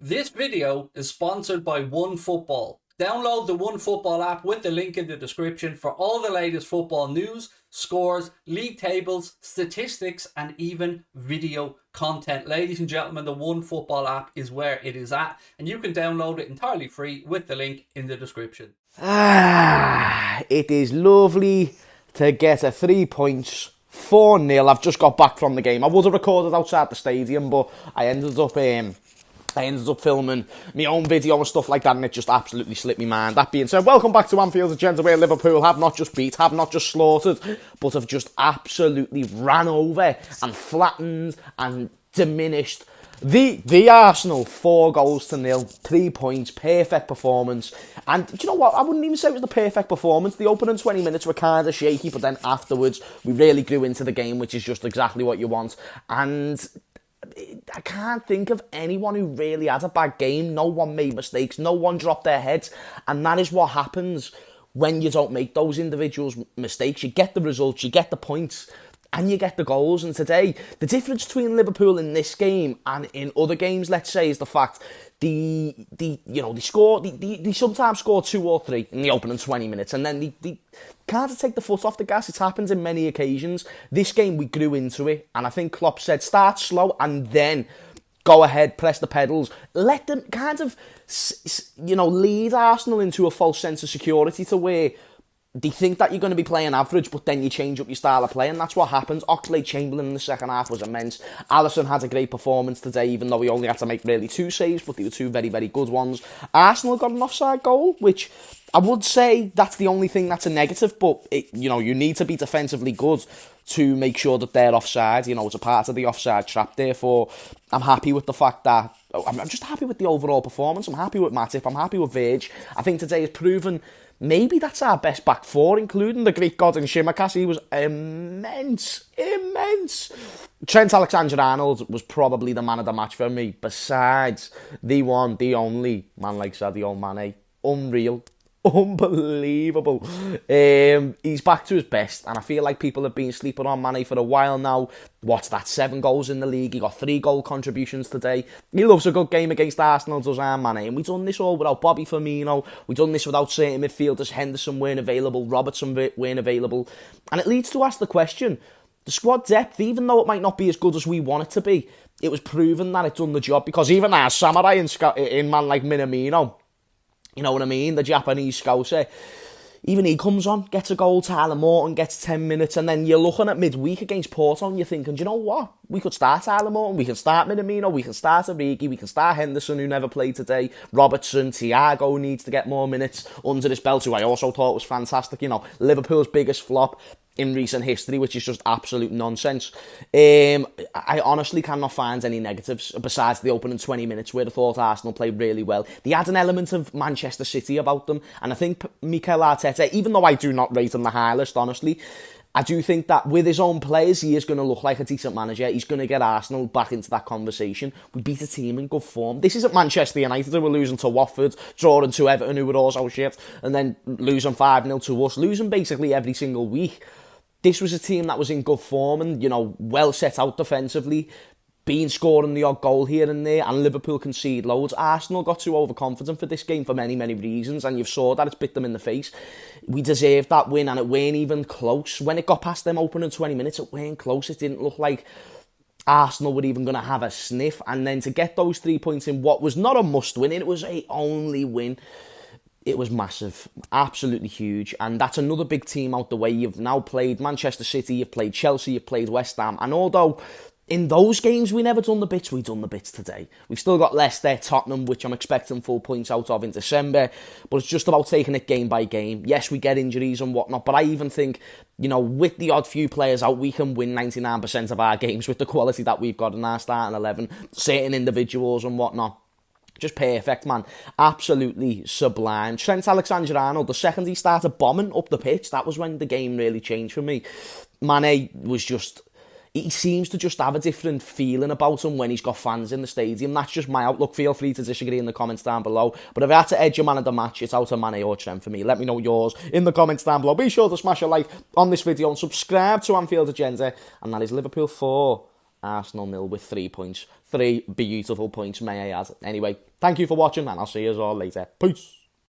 This video is sponsored by OneFootball. Download the OneFootball app with the link in the description for all the latest football news, scores, league tables, statistics, and even video content. Ladies and gentlemen, the OneFootball app is where it is at, and you can download it entirely free with the link in the description. It is lovely to get a 3 points. 4-0. I've just got back from the game. I would have recorded outside the stadium, but I ended up filming my own video and stuff like that, and it just absolutely slipped my mind. That being said, welcome back to Anfield, agenda where Liverpool have not just beat, have not just slaughtered, but have just absolutely ran over and flattened and diminished the Arsenal. 4-0, 3 points, perfect performance. And do you know what? I wouldn't even say it was the perfect performance. The opening 20 minutes were kind of shaky, but then afterwards we really grew into the game, which is just exactly what you want. And I can't think of anyone who really had a bad game. No one made mistakes. No one dropped their heads. And that is what happens when you don't make those individual mistakes. You get the results, you get the points, and you get the goals. And today, the difference between Liverpool in this game and in other games, let's say, is the fact they sometimes score 2 or 3 in the opening 20 minutes, and then they can't take the foot off the gas. It happens in many occasions. This game, we grew into it, and I think Klopp said, start slow and then go ahead, press the pedals. Let them kind of, lead Arsenal into a false sense of security to where they think that you're going to be playing average, but then you change up your style of play, and that's what happens. Oxlade-Chamberlain in the second half was immense. Alisson had a great performance today, even though he only had to make really 2 saves, but they were 2 very, very good ones. Arsenal got an offside goal, which I would say that's the only thing that's a negative, but you need to be defensively good to make sure that they're offside. It's a part of the offside trap. Therefore, I'm happy with the fact that I'm just happy with the overall performance. I'm happy with Matip. I'm happy with Verge. I think today has proven maybe that's our best back four, including the Greek god in Shimaka's. He was immense. Trent Alexander-Arnold was probably the man of the match for me. Besides the one, the only man like Sadio Mane. Unreal. Unbelievable. He's back to his best, and I feel like people have been sleeping on Mane for a while now. What's that, 7 goals in the league? He got 3 goal contributions today. He loves a good game against Arsenal, does Mane, and we've done this all without Bobby Firmino. We've done this without certain midfielders. Henderson weren't available, Robertson weren't available, and it leads to ask the question, the squad depth, even though it might not be as good as we want it to be, it was proven that it's done the job, because even our samurai in man like Minamino, you know what I mean? The Japanese scouser. Even he comes on, gets a goal. Tyler Morton gets 10 minutes. And then you're looking at midweek against Porto and you're thinking, do you know what? We could start Tyler Morton. We can start Minamino. We can start Origi. We can start Henderson, who never played today. Robertson, Thiago needs to get more minutes under his belt, who I also thought was fantastic. Liverpool's biggest flop in recent history, which is just absolute nonsense. I honestly cannot find any negatives besides the opening 20 minutes where I thought Arsenal played really well. They had an element of Manchester City about them, and I think Mikel Arteta, even though I do not rate him the highest, honestly, I do think that with his own players, he is going to look like a decent manager. He's going to get Arsenal back into that conversation. We beat a team in good form. This isn't Manchester United who were losing to Watford, drawing to Everton, who were also shit, and then losing 5-0 to us, losing basically every single week. This was a team that was in good form and, well set out defensively, been scoring the odd goal here and there, and Liverpool concede loads. Arsenal got too overconfident for this game for many, many reasons, and you've saw that it's bit them in the face. We deserved that win, and it weren't even close. When it got past them opening 20 minutes, it weren't close. It didn't look like Arsenal were even going to have a sniff, and then to get those 3 points in what was not a must-win, it was a only win. It was massive, absolutely huge, and that's another big team out the way. You've now played Manchester City, you've played Chelsea, you've played West Ham, and although in those games we never done the bits, we done the bits today. We've still got Leicester, Tottenham, which I'm expecting full points out of in December, but it's just about taking it game by game. Yes, we get injuries and whatnot, but I even think, with the odd few players out, we can win 99% of our games with the quality that we've got in our starting 11, certain individuals and whatnot. Just perfect, man. Absolutely sublime. Trent Alexander-Arnold, the second he started bombing up the pitch, that was when the game really changed for me. Mane was just... He seems to just have a different feeling about him when he's got fans in the stadium. That's just my outlook. Feel free to disagree in the comments down below. But if I had to edge a man of the match, it's out of Mane or Trent for me. Let me know yours in the comments down below. Be sure to smash a like on this video and subscribe to Anfield Agenda. And that is Liverpool 4, Arsenal 0 with 3 points. 3 beautiful points, may I add. Anyway, thank you for watching, and I'll see you all later. Peace.